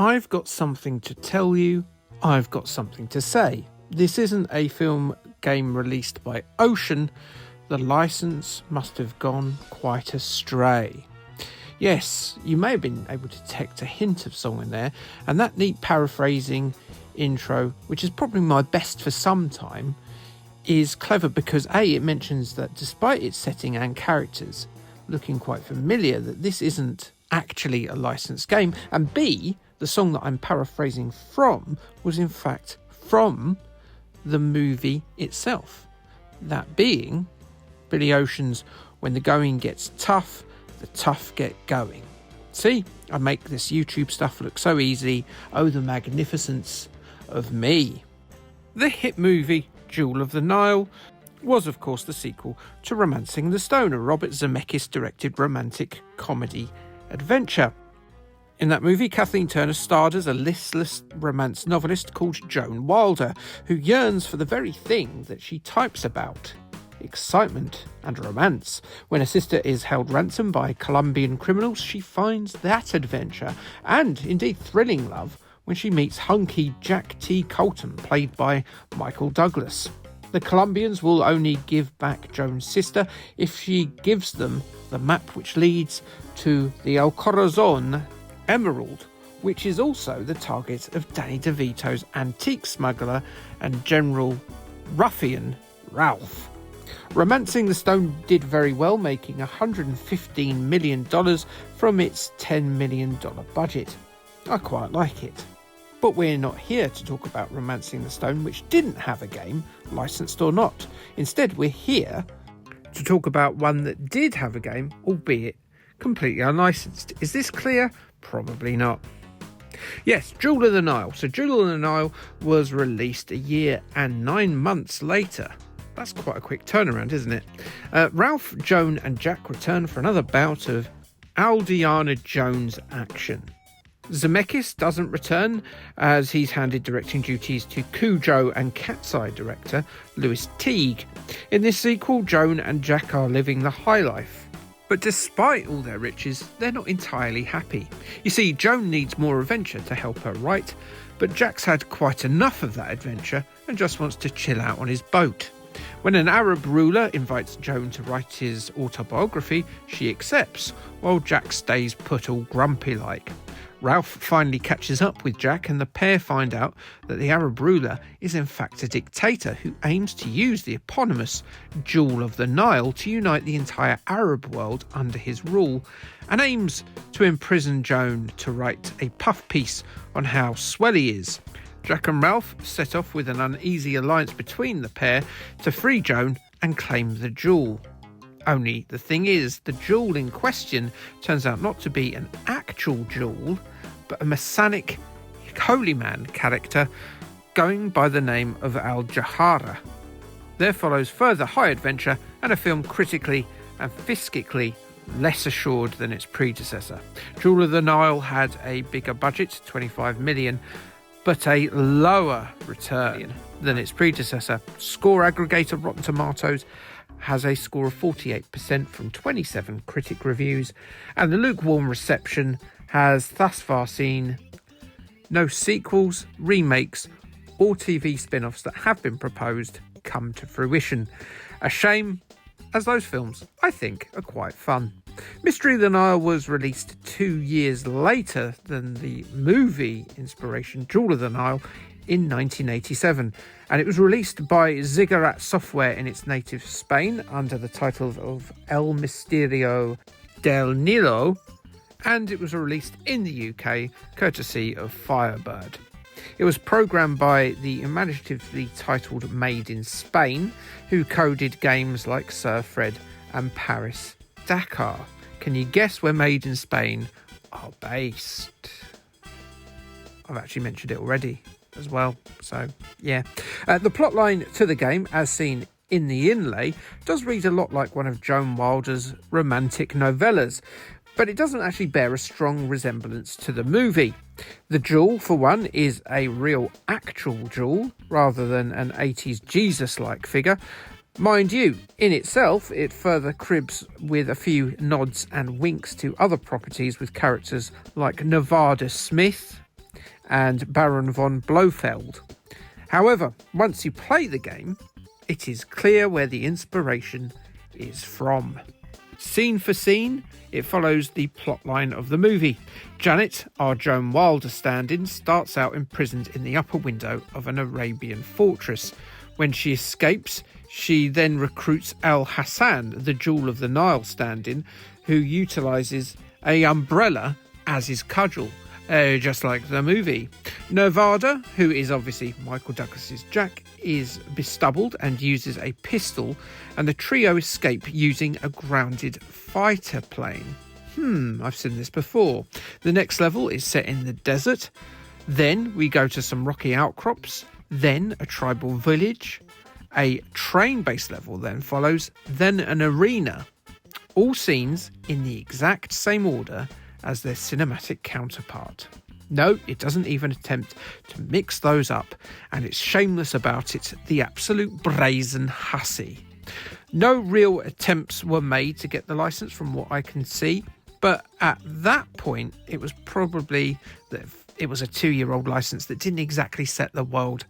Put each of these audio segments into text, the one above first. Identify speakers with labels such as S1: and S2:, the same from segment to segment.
S1: I've got something to tell you, I've got something to say. This isn't a film game released by Ocean. The license must have gone quite astray. Yes, you may have been able to detect a hint of song in there, and that neat paraphrasing intro, which is probably my best for some time, is clever because A, it mentions that despite its setting and characters looking quite familiar, that this isn't actually a licensed game, and B, the song that I'm paraphrasing from was in fact from the movie itself. That being Billy Ocean's When the Going Gets Tough, the Tough Get Going. See, I make this YouTube stuff look so easy. Oh, the magnificence of me. The hit movie Jewel of the Nile was of course the sequel to Romancing the Stone, a Robert Zemeckis directed romantic comedy adventure. In that movie, Kathleen Turner starred as a listless romance novelist called Joan Wilder, who yearns for the very thing that she types about: excitement and romance. When her sister is held ransom by Colombian criminals, she finds that adventure, and indeed thrilling love, when she meets hunky Jack T. Colton, played by Michael Douglas. The Colombians will only give back Joan's sister if she gives them the map which leads to the El Corazon Emerald, which is also the target of Danny DeVito's antique smuggler and general ruffian Ralph. Romancing the Stone did very well, making $115 million from its $10 million budget. I quite like it. But we're not here to talk about Romancing the Stone, which didn't have a game, licensed or not. Instead, we're here to talk about one that did have a game, albeit completely unlicensed. Is this clear? Probably not. Yes, Jewel of the Nile. So Jewel of the Nile was released a year and 9 months later. That's quite a quick turnaround, isn't it? Ralph, Joan and Jack return for another bout of Indiana Jones action. Zemeckis doesn't return, as he's handed directing duties to Cujo and Cat's Eye director Louis Teague. In this sequel, Joan and Jack are living the high life. But despite all their riches, they're not entirely happy. You see, Joan needs more adventure to help her write, but Jack's had quite enough of that adventure and just wants to chill out on his boat. When an Arab ruler invites Joan to write his autobiography, she accepts, while Jack stays put all grumpy-like. Ralph finally catches up with Jack, and the pair find out that the Arab ruler is in fact a dictator who aims to use the eponymous Jewel of the Nile to unite the entire Arab world under his rule, and aims to imprison Joan to write a puff piece on how swell he is. Jack and Ralph set off with an uneasy alliance between the pair to free Joan and claim the jewel. Only the thing is, the jewel in question turns out not to be an actual jewel, but a Messianic holy man character going by the name of Al-Jahara. There follows further high adventure and a film critically and fiscally less assured than its predecessor. Jewel of the Nile had a bigger budget, $25 million, but a lower return than its predecessor. Score aggregator Rotten Tomatoes has a score of 48% from 27 critic reviews, and the lukewarm reception has thus far seen no sequels, remakes, or TV spin-offs that have been proposed come to fruition. A shame, as those films, I think, are quite fun. Mystery of the Nile was released 2 years later than the movie inspiration Jewel of the Nile in 1987, and it was released by Ziggurat Software in its native Spain under the title of El Misterio del Nilo, and it was released in the UK courtesy of Firebird. It was programmed by the imaginatively titled Made in Spain, who coded games like Sir Fred and Paris Dakar. Can you guess where Made in Spain are based? I've actually mentioned it already as well, so yeah. The plotline to the game, as seen in the inlay, does read a lot like one of Joan Wilder's romantic novellas, but it doesn't actually bear a strong resemblance to the movie. The jewel, for one, is a real actual jewel rather than an 80s Jesus-like figure. Mind you, in itself, it further cribs with a few nods and winks to other properties with characters like Nevada Smith, and Baron von Blofeld. However, once you play the game, it is clear where the inspiration is from. Scene for scene, it follows the plotline of the movie. Janet, our Joan Wilder stand-in, starts out imprisoned in the upper window of an Arabian fortress. When she escapes, she then recruits Al Hassan, the Jewel of the Nile stand-in, who utilises an umbrella as his cudgel, just like the movie. Nevada, who is obviously Michael Douglas's Jack, is bestubbled and uses a pistol, and the trio escape using a grounded fighter plane. I've seen this before. The next level is set in the desert. Then we go to some rocky outcrops, then a tribal village. A train-based level then follows, then an arena. All scenes in the exact same order as their cinematic counterpart. No, it doesn't even attempt to mix those up, and it's shameless about it, the absolute brazen hussy. No real attempts were made to get the license from what I can see, but at that point it was probably that it was a 2-year-old license that didn't exactly set the world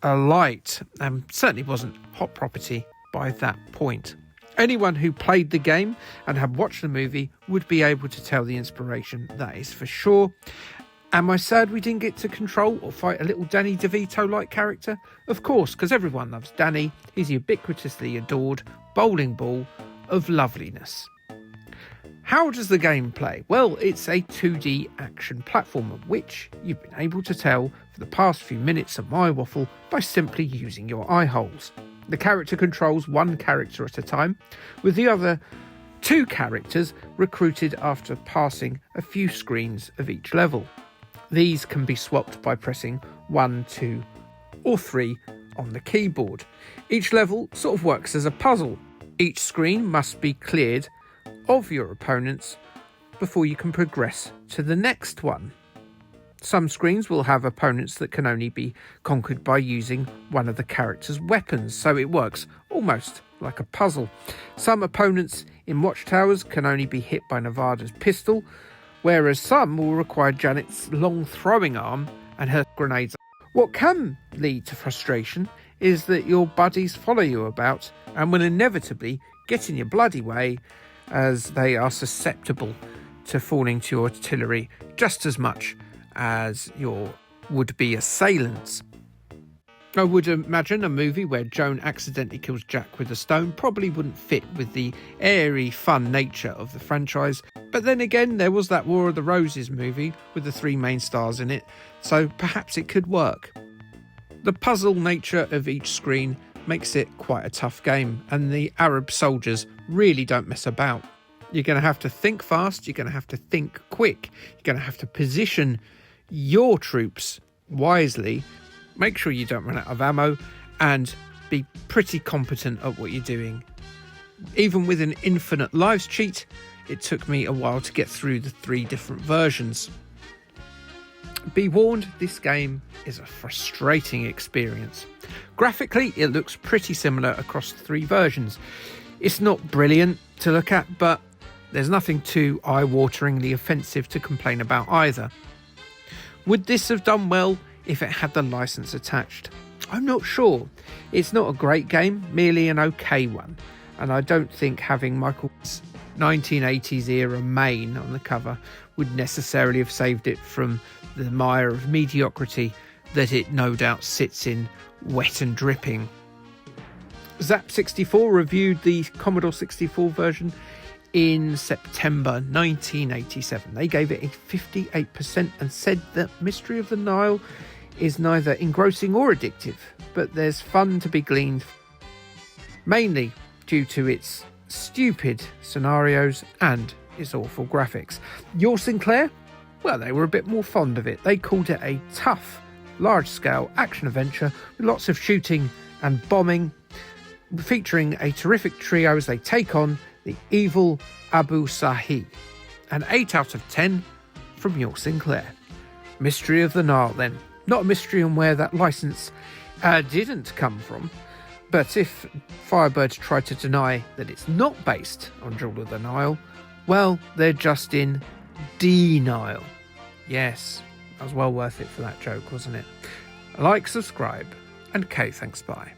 S1: alight, and certainly wasn't hot property by that point. Anyone who played the game and had watched the movie would be able to tell the inspiration, that is for sure. Am I sad we didn't get to control or fight a little Danny DeVito-like character? Of course, because everyone loves Danny. He's the ubiquitously adored bowling ball of loveliness. How does the game play? Well, it's a 2D action platformer, which you've been able to tell for the past few minutes of my waffle by simply using your eye holes. The character controls one character at a time, with the other 2 characters recruited after passing a few screens of each level. These can be swapped by pressing 1, 2, or 3 on the keyboard. Each level sort of works as a puzzle. Each screen must be cleared of your opponents before you can progress to the next one. Some screens will have opponents that can only be conquered by using one of the character's weapons, so it works almost like a puzzle. Some opponents in watchtowers can only be hit by Nevada's pistol, whereas some will require Janet's long throwing arm and her grenades. What can lead to frustration is that your buddies follow you about and will inevitably get in your bloody way, as they are susceptible to falling to your artillery just as much as your would-be assailants. I would imagine a movie where Joan accidentally kills Jack with a stone probably wouldn't fit with the airy, fun nature of the franchise. But then again, there was that War of the Roses movie with the 3 main stars in it, so perhaps it could work. The puzzle nature of each screen makes it quite a tough game, and the Arab soldiers really don't mess about. You're going to have to think fast, you're going to have to think quick, you're going to have to position your troops wisely, make sure you don't run out of ammo, and be pretty competent at what you're doing. Even with an infinite lives cheat, it took me a while to get through the 3 different versions. Be warned, this game is a frustrating experience. Graphically, it looks pretty similar across the 3 versions. It's not brilliant to look at, but there's nothing too eye-wateringly offensive to complain about either. Would this have done well if it had the license attached? I'm not sure. It's not a great game, merely an okay one, and I don't think having Michael's 1980s era main on the cover would necessarily have saved it from the mire of mediocrity that it no doubt sits in, wet and dripping. Zap64 reviewed the Commodore 64 version in September 1987. They gave it a 58% and said that Mystery of the Nile is neither engrossing or addictive, but there's fun to be gleaned, mainly due to its stupid scenarios and its awful graphics. Your Sinclair? Well, they were a bit more fond of it. They called it a tough, large-scale action-adventure with lots of shooting and bombing, featuring a terrific trio as they take on the evil Abu Sahi. An 8 out of 10 from your Sinclair. Mystery of the Nile, then. Not a mystery on where that licence didn't come from, but if Firebird tried to deny that it's not based on Jewel of the Nile, well, they're just in denial. Yes, That was well worth it for that joke, wasn't it? Like, subscribe, and K, thanks, bye.